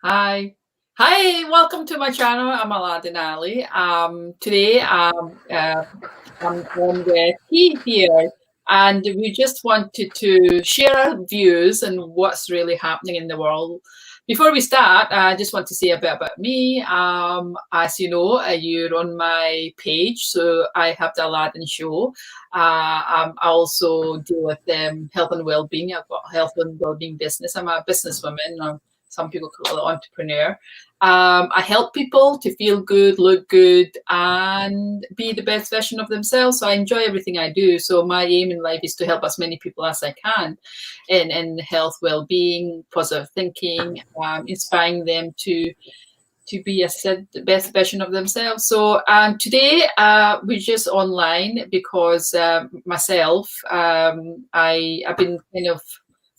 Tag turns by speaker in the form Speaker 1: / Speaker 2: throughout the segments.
Speaker 1: Hi. Hi, welcome to my channel. I'm Aladdin Ali. Today I'm on with Keith here, and we just wanted to share our views and what's really happening in the world. Before we start, I just want to say a bit about me. As you know, you're on my page, so I have the Aladdin Show. I also deal with health and well-being. I've got a health and well-being business. I'm a businesswoman. Some people call it entrepreneur. I help people to feel good, look good, and be the best version of themselves. So I enjoy everything I do. So my aim in life is to help as many people as I can in health, well-being, positive thinking, inspiring them to be, as I said, the best version of themselves. So today we're just online because myself, I've been kind of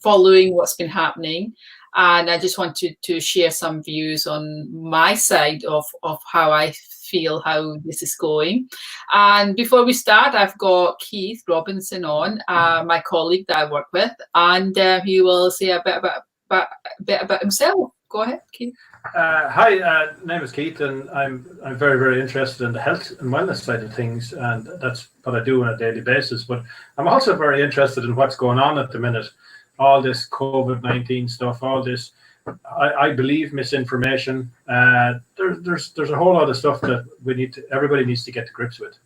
Speaker 1: following what's been happening. And I just wanted to share some views on my side of how I feel how this is going. And before we start, I've got Keith Robinson on, my colleague that I work with, and he will say a bit about himself. Go ahead, Keith.
Speaker 2: Hi, name is Keith, and I'm very, very interested in the health and wellness side of things, and that's what I do on a daily basis. But I'm also very interested in what's going on at the minute. All this COVID-19 stuff, all this, I believe, misinformation. There's a whole lot of stuff that everybody needs to get to grips with.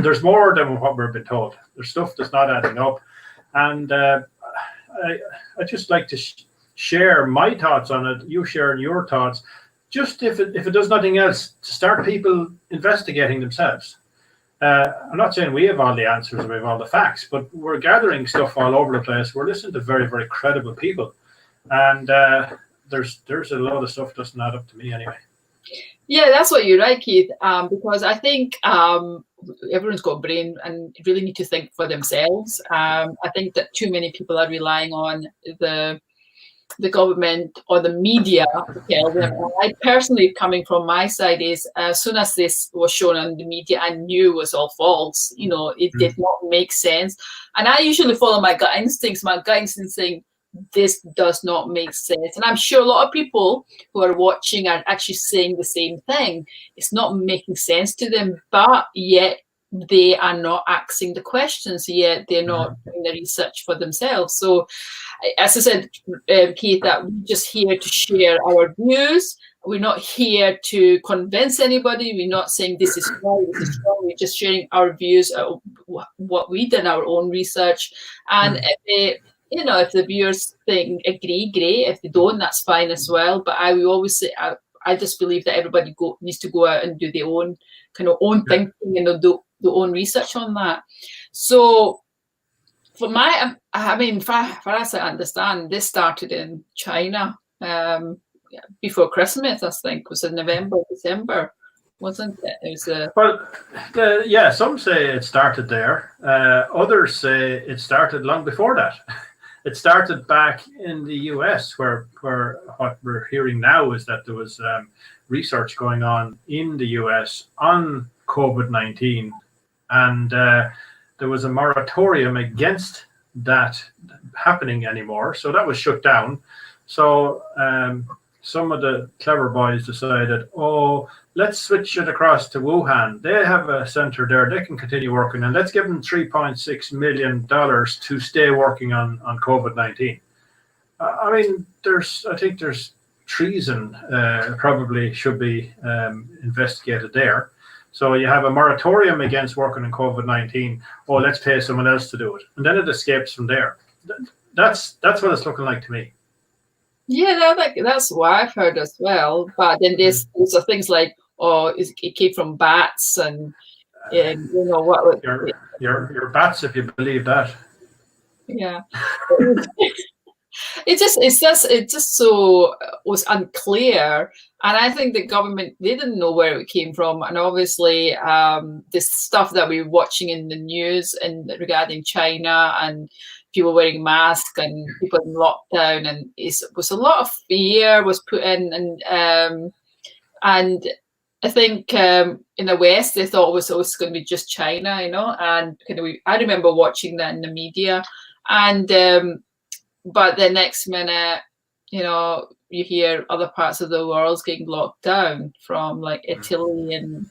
Speaker 2: There's more than what we've been told. There's stuff that's not adding up, and I just like to share my thoughts on it. You sharing your thoughts, just if it does nothing else, to start people investigating themselves. I'm not saying we have all the answers or we have all the facts, but we're gathering stuff all over the place. We're listening to very, very credible people, and there's a lot of stuff doesn't add up to me anyway.
Speaker 1: Yeah, that's what you're right, Keith. Because I think everyone's got a brain and really need to think for themselves. I think that too many people are relying on the government or the media to tell them. I personally, coming from my side, is as soon as this was shown on the media, I knew it was all false. It did not make sense. And I usually follow my gut instincts. My gut instincts saying this does not make sense. And I'm sure a lot of people who are watching are actually saying the same thing. It's not making sense to them, but yet they are not asking the questions, yet they're not doing the research for themselves. So, as I said, Keith, that we're just here to share our views. We're not here to convince anybody. We're not saying this is wrong, this is wrong. We're just sharing our views, what we done, our own research. And if the viewers agree, great. If they don't, that's fine as well. But I will always say, I just believe that everybody needs to go out and do their own thinking and do their own research on that. So for as I understand, this started in China before Christmas. I think was in November, December, wasn't it? It was
Speaker 2: some say it started there. Others say it started long before that. It started back in the US, where what we're hearing now is that there was research going on in the US on COVID-19, and there was a moratorium against that happening anymore. So that was shut down. So some of the clever boys decided, let's switch it across to Wuhan. They have a center there. They can continue working, and let's give them $3.6 million to stay working on COVID-19. I think there's treason probably should be investigated there. So you have a moratorium against working on COVID-19. Let's pay someone else to do it, and then it escapes from there. That's what it's looking like to me.
Speaker 1: Yeah, that's what I've heard as well. But then there's things like, it came from bats, and what
Speaker 2: your bats, if you believe that.
Speaker 1: Yeah. It just so was unclear, and I think the government, they didn't know where it came from. And obviously this stuff that we're watching in the news and regarding China and people wearing masks and people in lockdown, and it was a lot of fear was put in, and I think in the West they thought it was always going to be just China, and I remember watching that in the media, and but the next minute you hear other parts of the world getting locked down, from like Italy and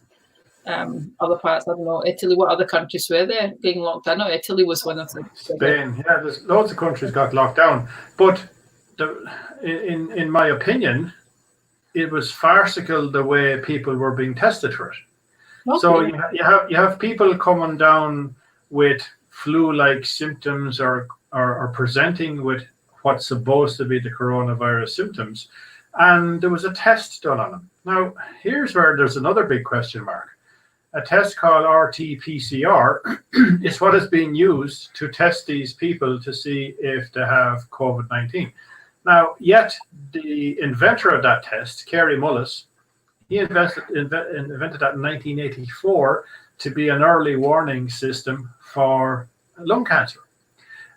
Speaker 1: other parts. I don't know, Italy, what other countries were there getting locked down? No, Italy was one of the
Speaker 2: Spain. Yeah, there's loads of countries got locked down, but in my opinion, it was farcical the way people were being tested for it. Okay. So you have people coming down with flu-like symptoms or presenting with what's supposed to be the coronavirus symptoms, and there was a test done on them. Now, here's where there's another big question mark. A test called RT-PCR is what is being used to test these people to see if they have COVID-19. Now, yet the inventor of that test, Kary Mullis, he invented that in 1984 to be an early warning system for lung cancer.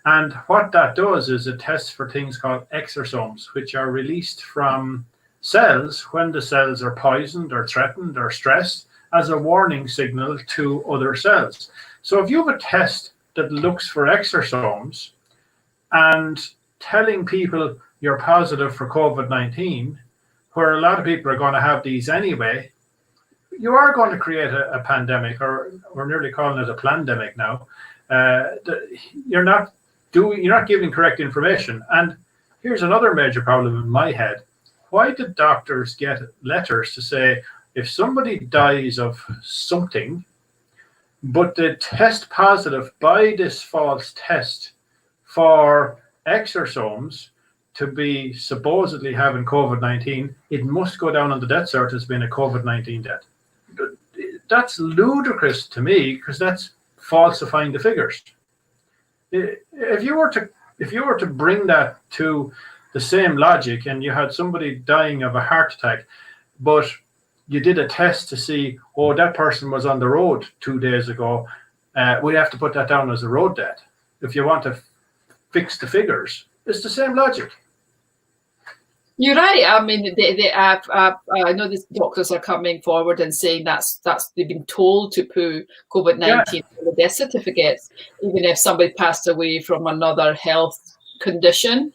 Speaker 2: And what that does is it tests for things called exosomes, which are released from cells when the cells are poisoned or threatened or stressed, as a warning signal to other cells. So if you have a test that looks for exosomes and telling people you're positive for COVID-19, where a lot of people are going to have these anyway, you are going to create a pandemic, or we're nearly calling it a plandemic now. You're not giving correct information. And here's another major problem in my head. Why did doctors get letters to say, if somebody dies of something, but they test positive by this false test for exosomes to be supposedly having COVID-19, it must go down on the death cert as being a COVID-19 death? That's ludicrous to me, because that's falsifying the figures. If you were to bring that to the same logic, and you had somebody dying of a heart attack, but you did a test to see, oh, that person was on the road 2 days ago, we have to put that down as a road death. If you want to fix the figures, it's the same logic.
Speaker 1: You're right. I mean, I know these doctors are coming forward and saying that's they've been told to put COVID-19 on the death certificates, even if somebody passed away from another health condition.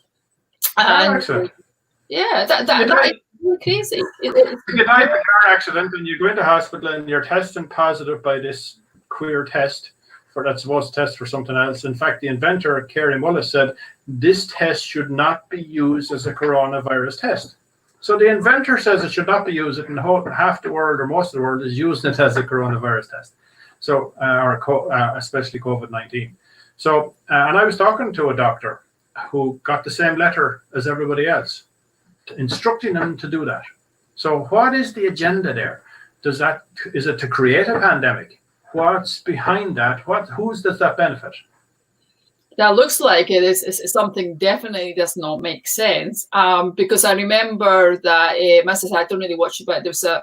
Speaker 1: And that is crazy.
Speaker 2: If you die in a car accident and you go into hospital and you're testing positive by this queer test that's supposed to test for something else. In fact, the inventor, Kary Mullis, said this test should not be used as a coronavirus test. So the inventor says it should not be used, and half the world or most of the world is using it as a coronavirus test. So, especially COVID-19. So, and I was talking to a doctor who got the same letter as everybody else, instructing them to do that. So what is the agenda there? Is it to create a pandemic? What's behind that? Whose does that benefit?
Speaker 1: That looks like it is something definitely does not make sense. Because I remember that, I don't really watch it, but there was a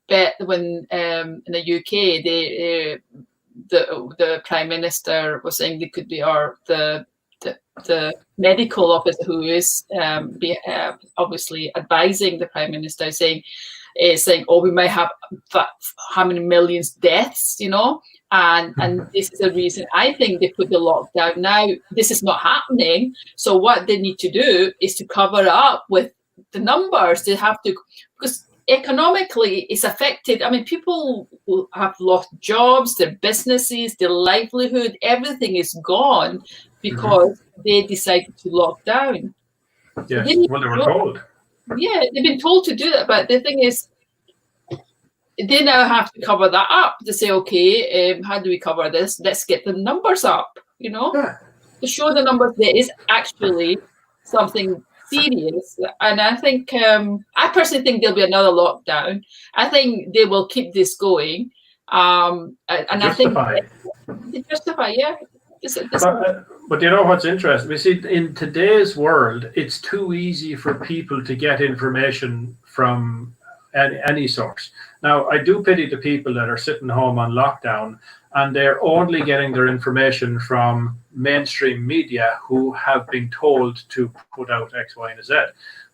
Speaker 1: bit when in the UK, the Prime Minister was saying they could be, or the medical officer who is obviously advising the Prime Minister, saying, oh, we might have how many millions deaths, and this is the reason I think they put the lockdown. Now, this is not happening. So what they need to do is to cover up with the numbers. They have to, because economically it's affected. I mean, people will have lost jobs, their businesses, their livelihood, everything is gone because they decided to lock down.
Speaker 2: Yes, well, they were told.
Speaker 1: Yeah, they've been told to do that, but the thing is, they now have to cover that up to say, okay, how do we cover this? Let's get the numbers up, to show the numbers there is actually something serious. And I think, I personally think there'll be another lockdown. I think they will keep this going. And
Speaker 2: justify.
Speaker 1: I think justify, yeah.
Speaker 2: But you know what's interesting? We see in today's world, it's too easy for people to get information from any source. Now, I do pity the people that are sitting home on lockdown and they're only getting their information from mainstream media who have been told to put out X, Y, and Z.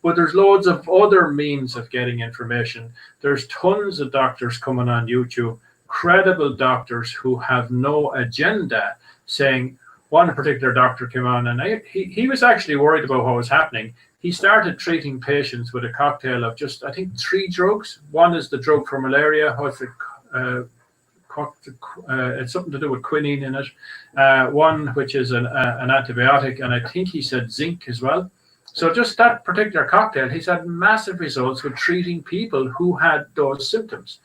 Speaker 2: But there's loads of other means of getting information. There's tons of doctors coming on YouTube, credible doctors who have no agenda, saying, one particular doctor came on and he was actually worried about what was happening. he started treating patients with a cocktail of just, I think, 3 drugs. One is the drug for malaria. What's it? It's something to do with quinine in it. One which is an antibiotic, and I think he said zinc as well. So just that particular cocktail, he's had massive results with treating people who had those symptoms.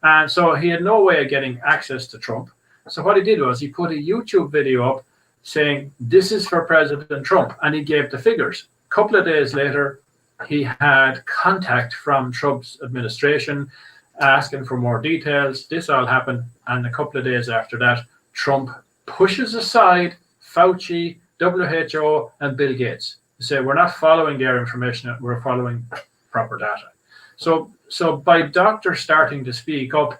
Speaker 2: And so he had no way of getting access to Trump. So what he did was he put a YouTube video up saying, this is for President Trump, and he gave the figures. A couple of days later, he had contact from Trump's administration asking for more details. This all happened, and a couple of days after that, Trump pushes aside Fauci, WHO, and Bill Gates. They say, we're not following their information, we're following proper data. So by doctors starting to speak up,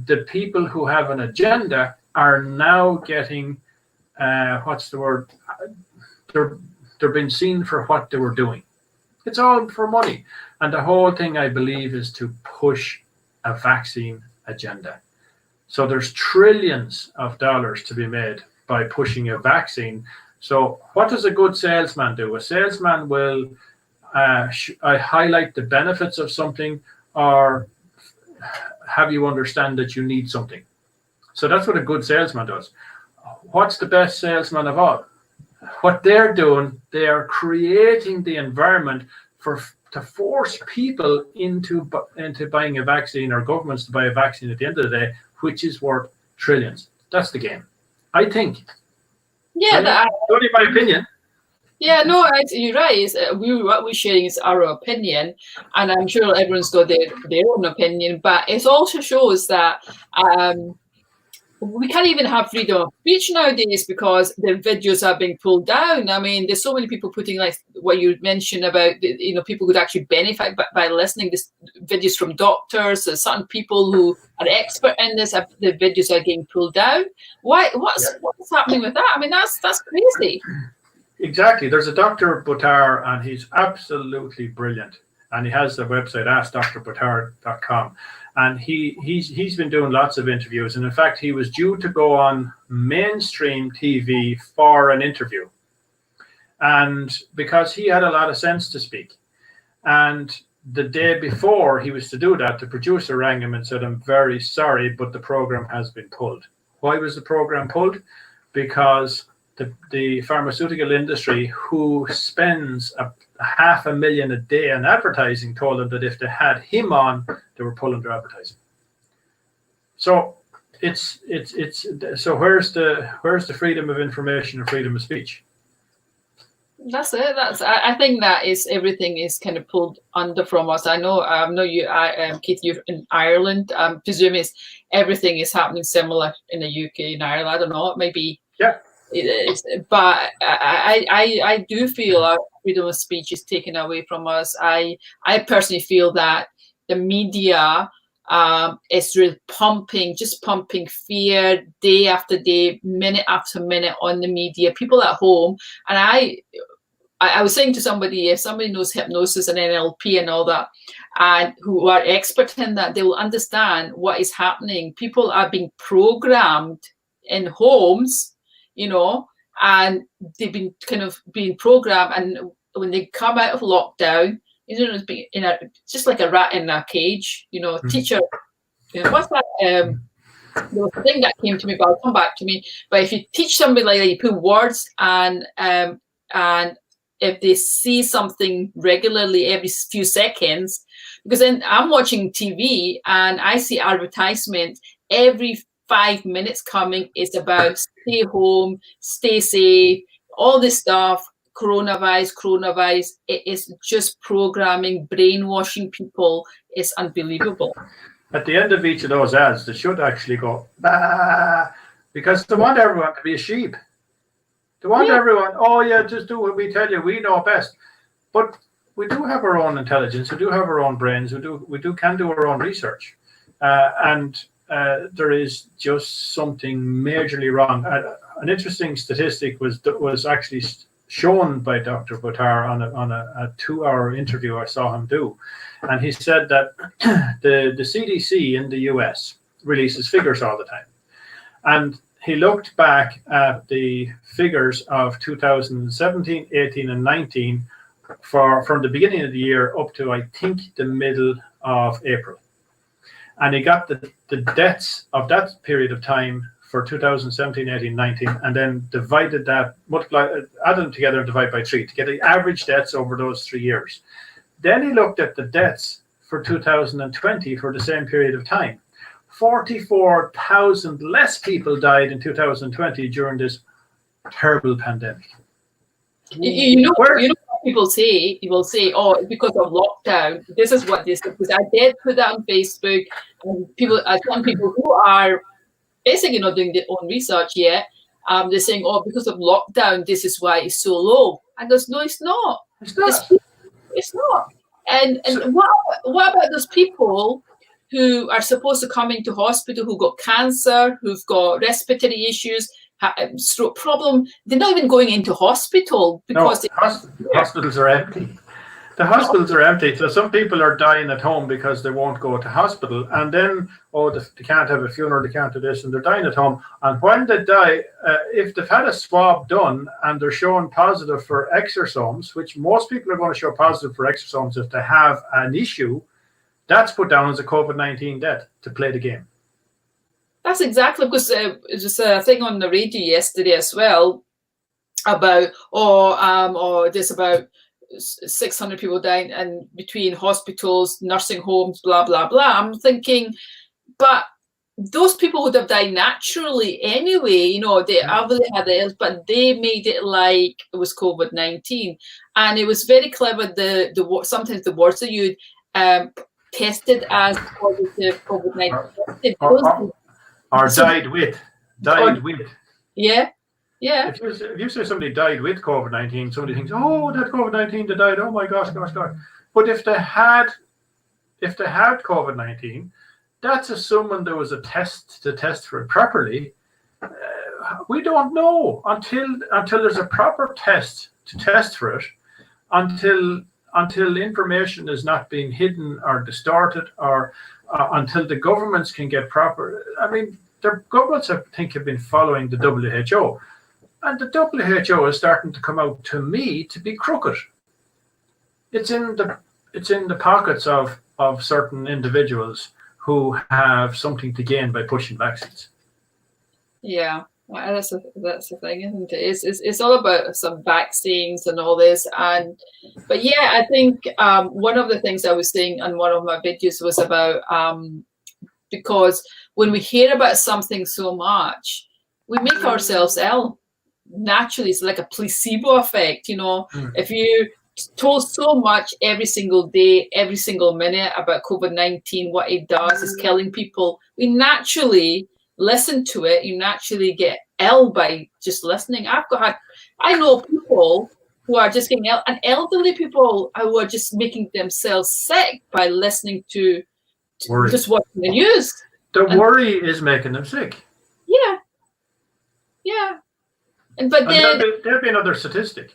Speaker 2: the people who have an agenda are now getting, what's the word? They're being seen for what they were doing. It's all for money. And the whole thing, I believe, is to push a vaccine agenda. So there's trillions of dollars to be made by pushing a vaccine. So what does a good salesman do? A salesman will highlight the benefits of something, or have you understand that you need something. So that's what a good salesman does. What's the best salesman of all? What they're doing, they are creating the environment to force people into buying a vaccine, or governments to buy a vaccine at the end of the day, which is worth trillions. That's the game, I think.
Speaker 1: Yeah,
Speaker 2: only my opinion.
Speaker 1: Yeah, no, you're right. What we're sharing is our opinion, and I'm sure everyone's got their own opinion. But it also shows that we can't even have freedom of speech nowadays because the videos are being pulled down. I mean, there's so many people putting, like what you mentioned about, people could actually benefit by listening to videos from doctors. There's certain people who are expert in this. The videos are getting pulled down. What's happening with that? I mean, that's crazy.
Speaker 2: Exactly. There's a Dr. Buttar, and he's absolutely brilliant. And he has a website, askdrbuttar.com. And he's been doing lots of interviews. And in fact, he was due to go on mainstream TV for an interview. And because he had a lot of sense to speak. And the day before he was to do that, the producer rang him and said, I'm very sorry, but the program has been pulled. Why was the program pulled? Because the pharmaceutical industry, who spends $500,000 a day on advertising, told them that if they had him on, they were pulling their advertising. So so where's the freedom of information or freedom of speech?
Speaker 1: That's it. I think that is everything is kind of pulled under from us. I know you, Keith, you're in Ireland. Presume everything is happening similar in the UK and Ireland. I don't know. It may be.
Speaker 2: Yeah.
Speaker 1: It is, but I do feel our freedom of speech is taken away from us. I personally feel that the media is really pumping fear day after day, minute after minute on the media. People at home, and I was saying to somebody, if somebody knows hypnosis and NLP and all that, and who are expert in that, they will understand what is happening. People are being programmed in homes, and they've been kind of being programmed, and when they come out of lockdown, just like a rat in a cage, teacher, what's that? There was a thing that came to me, but I'll come back to me. But if you teach somebody like that, you put words, and if they see something regularly every few seconds, because then I'm watching TV and I see advertisement every 5 minutes coming. It's about stay home, stay safe, all this stuff, coronavirus. It is just programming, brainwashing people. It's unbelievable.
Speaker 2: At the end of each of those ads, they should actually go, bah, because they want everyone to be a sheep. They want everyone, oh yeah, just do what we tell you, we know best. But we do have our own intelligence, we do have our own brains, we can do our own research. And there is just something majorly wrong. An interesting statistic was actually shown by Dr. Buttar on a 2-hour interview I saw him do. And he said that the CDC in the US releases figures all the time. And he looked back at the figures of 2017, 18, and 19 from the beginning of the year up to, I think, the middle of April. And he got the deaths of that period of time for 2017, 18, 19, and then divided that, added them together and divide by 3 to get the average deaths over those 3 years. Then he looked at the deaths for 2020 for the same period of time. 44,000 less people died in 2020 during this terrible pandemic.
Speaker 1: You know what people say? You will say, "Oh, because of lockdown." This is what this. Because I did put that on Facebook, and some people who are basically not doing their own research yet, they're saying, "Oh, because of lockdown, this is why it's so low." And goes, "No, it's not.
Speaker 2: It's not.
Speaker 1: It's not." And what about those people who are supposed to come into hospital, who got cancer, who've got respiratory issues, stroke problem? They're not even going into hospital because
Speaker 2: hospitals are empty. The hospitals are empty. So some people are dying at home because they won't go to hospital. And then, they can't have a funeral, they can't do this, and they're dying at home. And when they die, if they've had a swab done and they're showing positive for exosomes, which most people are going to show positive for exosomes if they have an issue, that's put down as a COVID-19 death to play the game.
Speaker 1: That's exactly, because there's just a thing on the radio yesterday as well about, there's about 600 people dying and between hospitals, nursing homes, blah, blah, blah. I'm thinking, but those people would have died naturally anyway. They obviously had the illness, but they made it like it was COVID-19. And it was very clever, sometimes the words that you'd tested as positive COVID-19.
Speaker 2: Or died with.
Speaker 1: Yeah.
Speaker 2: If you say somebody died with COVID-19, somebody thinks, "Oh, that COVID-19 they died. Oh my gosh. But if they had COVID-19, that's assuming there was a test to test for it properly. We don't know until there's a proper test to test for it. Until information is not being hidden or distorted, or until the governments can get proper. I mean, the governments, I think, have been following the WHO. And the WHO is starting to come out, to me, to be crooked. It's in the pockets of certain individuals who have something to gain by pushing vaccines.
Speaker 1: Yeah, well, that's the thing, isn't it? It's all about some vaccines and all this, but yeah, I think one of the things I was saying on one of my videos was about because when we hear about something so much, we make ourselves ill. Naturally, it's like a placebo effect. If you told so much every single day, every single minute about COVID-19, what it does is killing people, we naturally listen to it. You naturally get ill by just listening. I know people who are just getting ill, and elderly people who are just making themselves sick by listening to just watching the news.
Speaker 2: Worry is making them sick.
Speaker 1: Yeah. But then
Speaker 2: there'll be another statistic.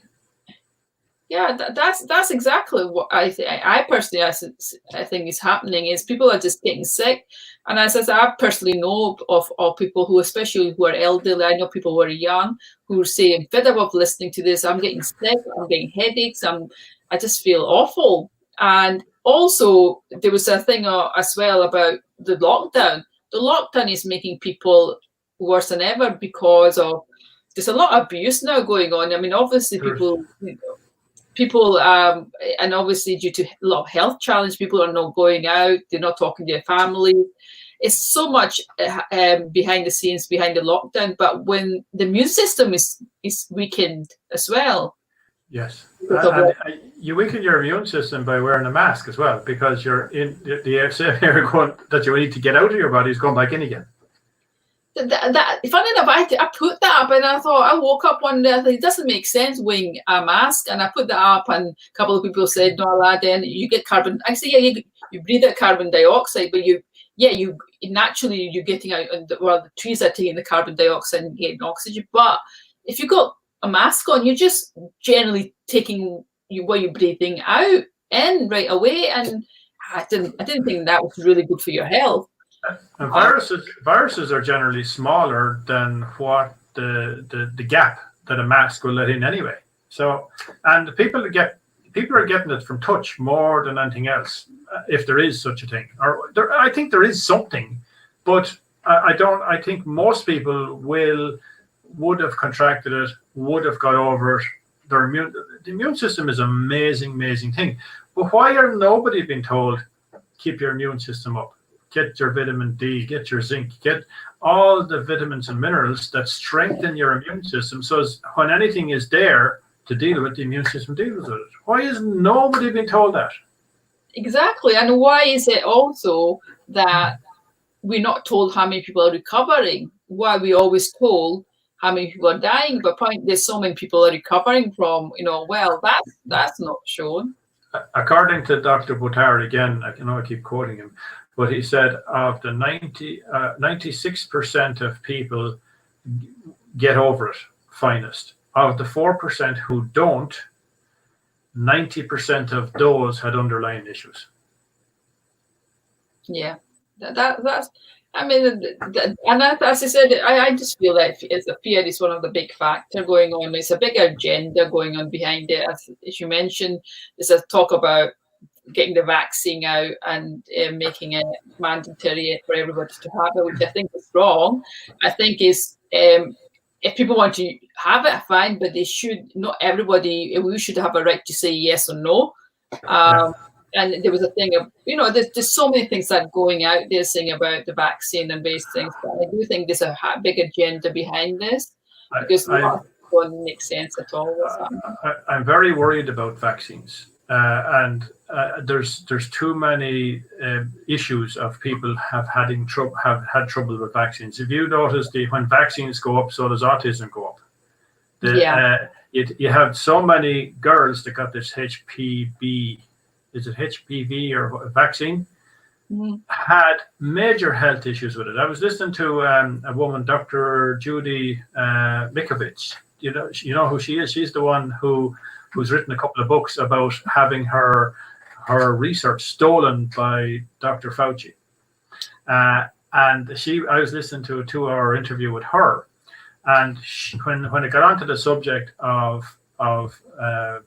Speaker 1: Yeah, that's exactly what I personally I think is happening. Is people are just getting sick, and as I said, I personally know of people who, especially who are elderly. I know people who are young who say, "I'm fed up of listening to this. I'm getting sick. I'm getting headaches. I just feel awful." And also, there was a thing as well about the lockdown. The lockdown is making people worse than ever because there's a lot of abuse now going on. I mean, obviously, people, and obviously due to a lot of health challenge, people are not going out. They're not talking to their family. It's so much behind the scenes, behind the lockdown. But when the immune system is weakened as well.
Speaker 2: Yes, you weaken your immune system by wearing a mask as well, because you're in the same air that you need to get out of your body is going back in again.
Speaker 1: That funny enough, I put that up, and I thought, I woke up one day, I thought, it doesn't make sense wearing a mask, and I put that up, and a couple of people said, "No, lad, then you get carbon." I said, "Yeah, you breathe out carbon dioxide, but you naturally you're getting out, the trees are taking the carbon dioxide and getting oxygen. But if you got a mask on, you're just generally taking what you're breathing out in right away, and I didn't think that was really good for your health."
Speaker 2: And viruses are generally smaller than what the gap that a mask will let in anyway. So, and people people are getting it from touch more than anything else, if there is such a thing. Or I think there is something, but I don't. I think most people would have contracted it, would have got over it. The immune system is an amazing thing. But why are nobody being told, keep your immune system up, get your vitamin D, get your zinc, get all the vitamins and minerals that strengthen your immune system, so as when anything is there to deal with, the immune system deals with it. Why is nobody being told that?
Speaker 1: Exactly. And why is it also that we're not told how many people are recovering? Why are we always told how many people are dying? But there's so many people are recovering from, well, that's not shown.
Speaker 2: According to Dr. Buttar, again, I keep quoting him, but he said of the 96% of people get over it finest. Of the 4% who don't, 90% of those had underlying issues.
Speaker 1: Yeah, that's. I mean, and as I said, I just feel that fear is one of the big factors going on. There's a big agenda going on behind it. As you mentioned, there's a talk about getting the vaccine out and making it mandatory for everybody to have it, which I think is wrong. I think is if people want to have it, fine, but they should. Not everybody. We should have a right to say yes or no. And there was a thing of, there's so many things that are going out there saying about the vaccine and based things, but I do think there's a big agenda behind this, because it doesn't make sense at all.
Speaker 2: I'm very worried about vaccines, and there's too many issues of people have had trouble with vaccines. If you notice, when vaccines go up, so does autism go up. You have so many girls that got this HPV. Is it HPV or vaccine? Mm-hmm. Had major health issues with it. I was listening to a woman, Dr. Judy Mikovits. You know who she is? She's the one who's written a couple of books about having her research stolen by Dr. Fauci. And I was listening to a 2-hour interview with her, and when it got onto the subject of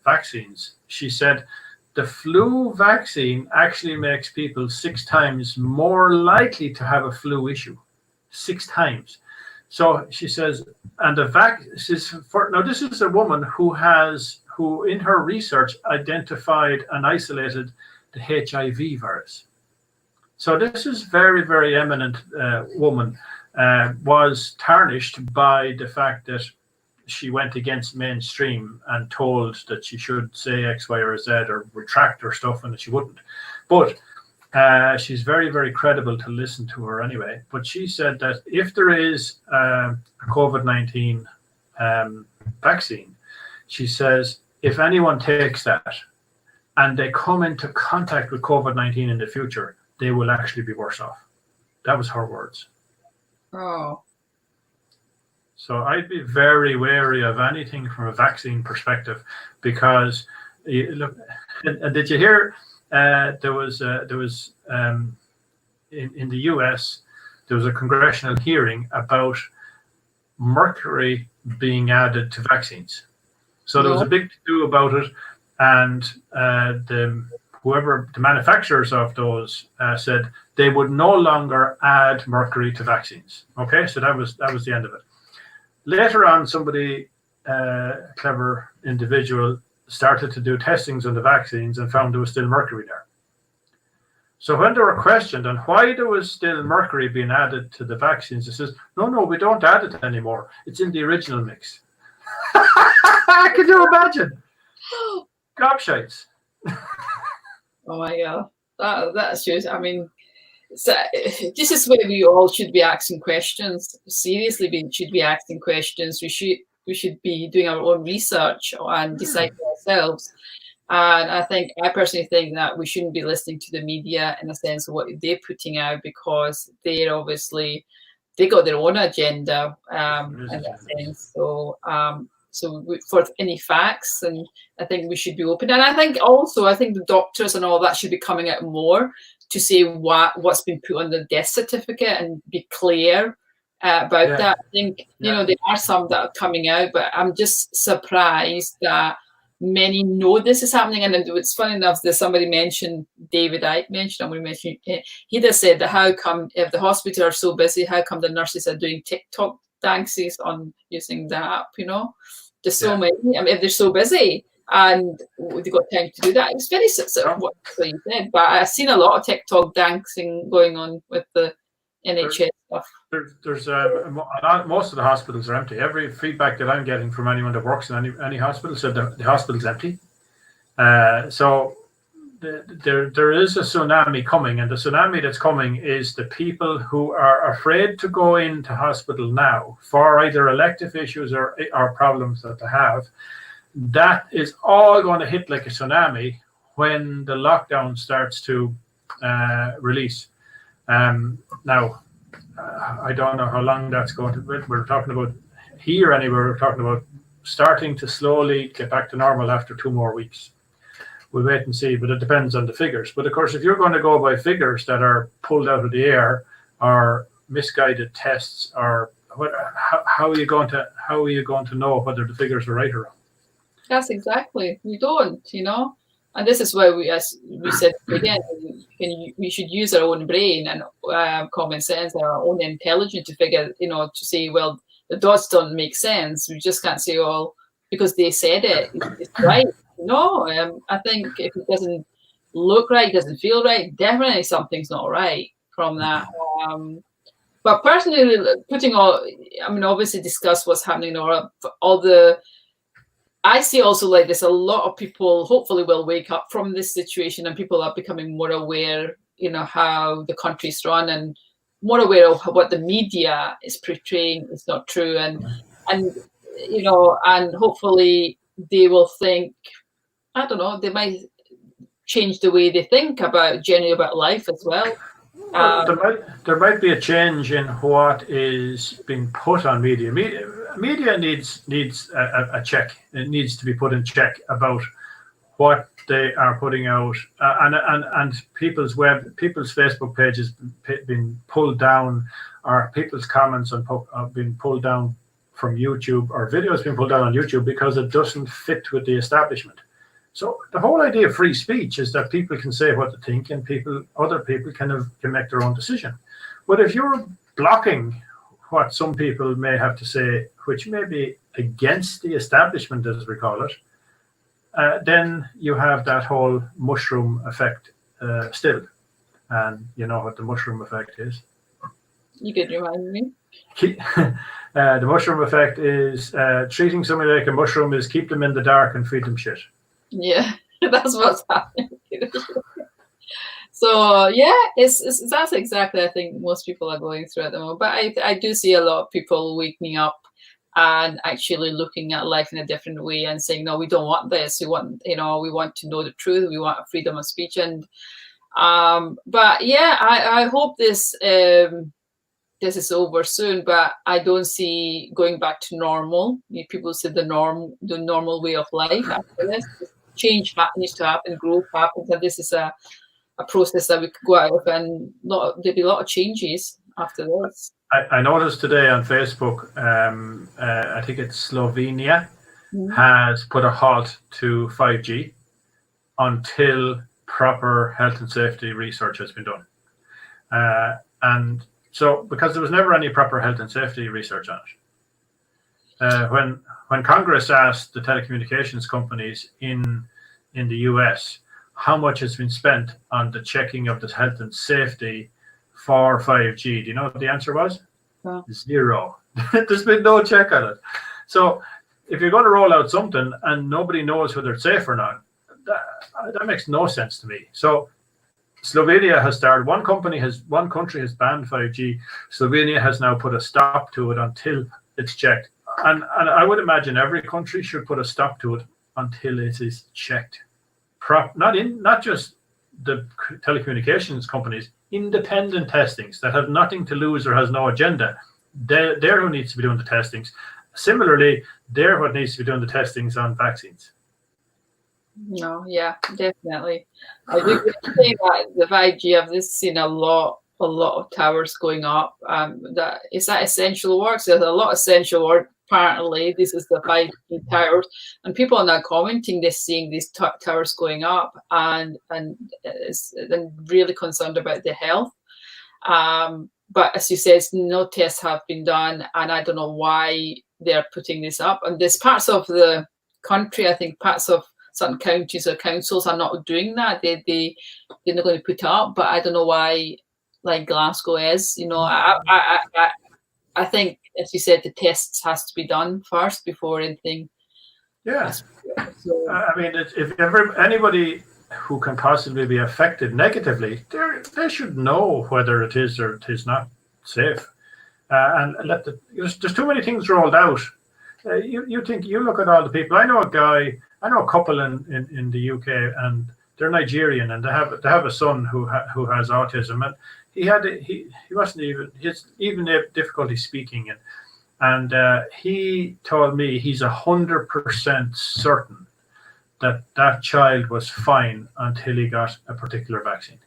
Speaker 2: vaccines, she said, the flu vaccine actually makes people 6 times more likely to have a flu issue. 6 times. So she says, and this is a woman who in her research identified and isolated the HIV virus. So this is very, very eminent woman, was tarnished by the fact that she went against mainstream and told that she should say X, Y, or Z or retract her stuff, and that she wouldn't. But she's very, very credible to listen to her anyway. But she said that if there is a COVID-19 vaccine, she says, if anyone takes that and they come into contact with COVID-19 in the future, they will actually be worse off. That was her words.
Speaker 1: Oh.
Speaker 2: So I'd be very wary of anything from a vaccine perspective, because look. And did you hear? There was in the US, there was a congressional hearing about mercury being added to vaccines. So there was a big to-do about it, and the manufacturers of those said they would no longer add mercury to vaccines. Okay, so that was the end of it. Later on, somebody, clever individual, started to do testings on the vaccines and found there was still mercury there. So when they were questioned on why there was still mercury being added to the vaccines, they says, no, we don't add it anymore. It's in the original mix. Can you imagine? Gobshites.
Speaker 1: Oh my God. That's just, I mean, so this is where we all should be asking questions. Seriously, we should be asking questions. We should be doing our own research and decide for ourselves. And I personally think that we shouldn't be listening to the media in a sense of what they're putting out, because they're obviously, they got their own agenda in that sense. So for any facts, and I think we should be open. And I think the doctors and all that should be coming out more to say what's been put on the death certificate and be clear about that. I think, there are some that are coming out, but I'm just surprised that many know this is happening. And it's funny enough that somebody mentioned, David Icke mentioned, and we mentioned, he just said that how come if the hospitals are so busy, how come the nurses are doing TikTok dances on using the app, you know? There's so many, I mean, if they're so busy and they've got time to do that, it's very sort of what you said, but I've seen a lot of TikTok dancing going on with the NHS stuff.
Speaker 2: There's most of the hospitals are empty. Every feedback that I'm getting from anyone that works in any hospital said the hospital's empty. So there is a tsunami coming, and the tsunami that's coming is the people who are afraid to go into hospital now for either elective issues or problems that they have. That is all going to hit like a tsunami when the lockdown starts to release. Now, I don't know how long that's going to be. We're talking about here anyway, we're talking about starting to slowly get back to normal after 2 more weeks. We'll wait and see, but it depends on the figures. But of course, if you're going to go by figures that are pulled out of the air or misguided tests, or how are you going to know whether the figures are right or wrong?
Speaker 1: That's exactly. You don't, you know. And this is why we, as we said again, we should use our own brain and common sense and our own intelligence to figure, you know, to say, well, the dots don't make sense. We just can't say, oh, because they said it, it's right. No, I think if it doesn't look right, doesn't feel right, definitely something's not right from that. But personally, obviously discuss what's happening or all the. I see also like there's a lot of people hopefully will wake up from this situation and people are becoming more aware, you know, how the country's run and more aware of what the media is portraying is not true. And you know, and hopefully they will think, I don't know, they might change the way they think generally about life as well.
Speaker 2: There might be a change in what is being put on media. Media needs a check. It needs to be put in check about what they are putting out, and people's Facebook pages being pulled down, or people's comments are being pulled down from YouTube, or videos being pulled down on YouTube because it doesn't fit with the establishment. So the whole idea of free speech is that people can say what they think, and other people can make their own decision. But if you're blocking what some people may have to say, which may be against the establishment, as we call it, then you have that whole mushroom effect still. And you know what the mushroom effect is?
Speaker 1: You could remind me.
Speaker 2: The mushroom effect is treating somebody like a mushroom is keep them in the dark and feed them shit.
Speaker 1: Yeah, that's what's happening. So yeah, it's that's exactly I think most people are going through at the moment. But I do see a lot of people waking up and actually looking at life in a different way and saying, no, we don't want this. We want to know the truth. We want freedom of speech. And but yeah, I hope this is over soon. But I don't see going back to normal. People say the normal way of life after this. Change needs to happen, growth happens, and this is a process that we could go out of, and there'll be a lot of changes after this.
Speaker 2: I noticed today on Facebook, I think it's Slovenia has put a halt to 5G until proper health and safety research has been done. And so, because there was never any proper health and safety research on it. When Congress asked the telecommunications companies in the US how much has been spent on the checking of the health and safety for 5G, do you know what the answer was?
Speaker 1: Yeah.
Speaker 2: 0. There's been no check on it. So if you're going to roll out something and nobody knows whether it's safe or not, that makes no sense to me. So Slovenia has started. One country has banned 5G. Slovenia has now put a stop to it until it's checked. And I would imagine every country should put a stop to it until it is checked. Not just the telecommunications companies, independent testings that have nothing to lose or has no agenda. They're who needs to be doing the testings. Similarly, they're what needs to be doing the testings on vaccines.
Speaker 1: No, yeah, definitely. I do say that the 5G, I've just seen a lot of towers going up. That is that essential work. So there's a lot of essential work apparently this is the 5G towers, and people are now commenting this, seeing these towers going up, and really concerned about their health. But as you said, no tests have been done, and I don't know why they're putting this up. And there's parts of the country, I think parts of certain counties or councils are not doing that. They're not going to put it up, but I don't know why, like Glasgow is. You know, I think, as you said, the tests has to be done first before anything.
Speaker 2: Yeah. So, I mean, if anybody who can possibly be affected negatively, they should know whether it is or it is not safe. And there's too many things rolled out. You look at all the people. I know a couple in the UK, and they're Nigerian, and they have a son who has autism, and he wasn't even difficulty speaking, and he told me he's 100% certain that child was fine until he got a particular vaccine.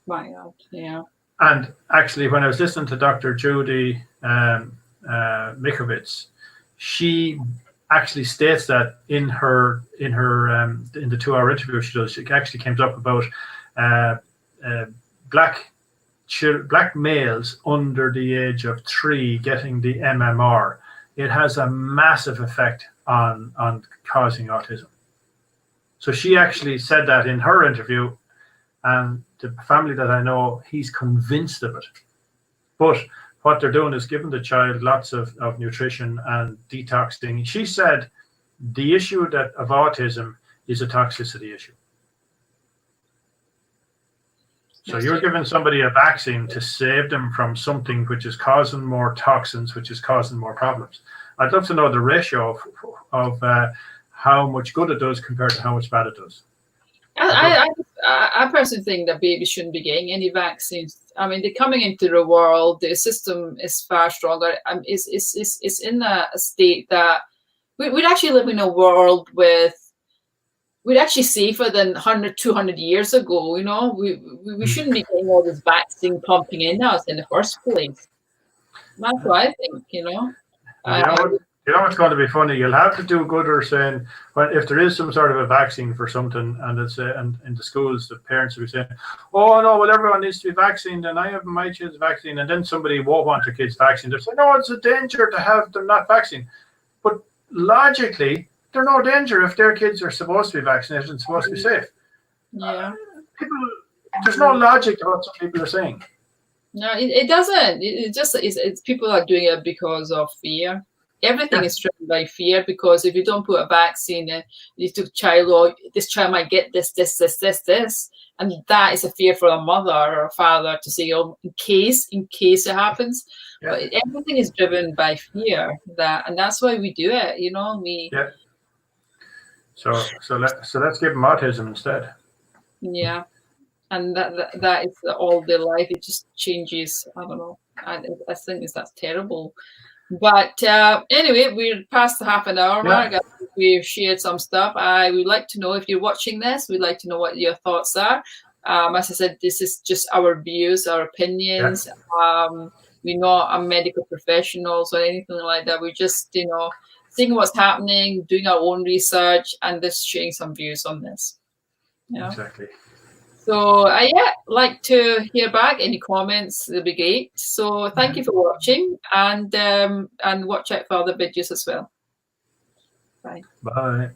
Speaker 1: My God, yeah.
Speaker 2: And actually, when I was listening to Dr. Judy Mikovits, she actually states that in the 2-hour interview she does. She actually comes up about black males under the age of 3 getting the MMR. It has a massive effect on causing autism. So she actually said that in her interview, and the family that I know, he's convinced of it. But what they're doing is giving the child lots of nutrition and detoxing. She said the issue of autism is a toxicity issue. So you're giving somebody a vaccine to save them from something which is causing more toxins, which is causing more problems. I'd love to know the ratio of how much good it does compared to how much bad it does.
Speaker 1: I personally think that babies shouldn't be getting any vaccines. I mean, they're coming into the world. The system is far stronger. It's in a state that we'd actually live in a world we're actually safer than 100, 200 years ago. You know, we shouldn't be getting all this vaccine pumping in us in the first place. That's what I think. You know.
Speaker 2: You know what's going to be funny? You'll have to do good or saying, well, if there is some sort of a vaccine for something, and it's and in the schools, the parents will be saying, "Oh no, well everyone needs to be vaccinated, and I have my kids vaccinated," and then somebody won't want their kids vaccinated. They're saying, "No, it's a danger to have them not vaccinated." But logically, they're no danger if their kids are supposed to be vaccinated and supposed to be safe.
Speaker 1: Yeah,
Speaker 2: there's no logic to what some people are saying.
Speaker 1: No, it doesn't. It's people are doing it because of fear. Everything is driven by fear, because if you don't put a vaccine in, you took child, or this child might get this, and that is a fear for a mother or a father to say, oh, in case it happens. Yeah. But everything is driven by fear, and that's why we do it. You know,
Speaker 2: Yeah. So let's give them autism instead.
Speaker 1: Yeah, and that is all their life. It just changes. I don't know. I think that's terrible. But anyway, we're past the half an hour mark. I think we've shared some stuff. I would like to know, if you're watching this, we'd like to know what your thoughts are. As I said, this is just our views, our opinions. Yeah. We're not a medical professionals or anything like that. We're just, seeing what's happening, doing our own research, and just sharing some views on this. Yeah.
Speaker 2: Exactly.
Speaker 1: So like to hear back any comments. They'll be great. So thank you for watching, and watch out for other videos as well. Bye.
Speaker 2: Bye.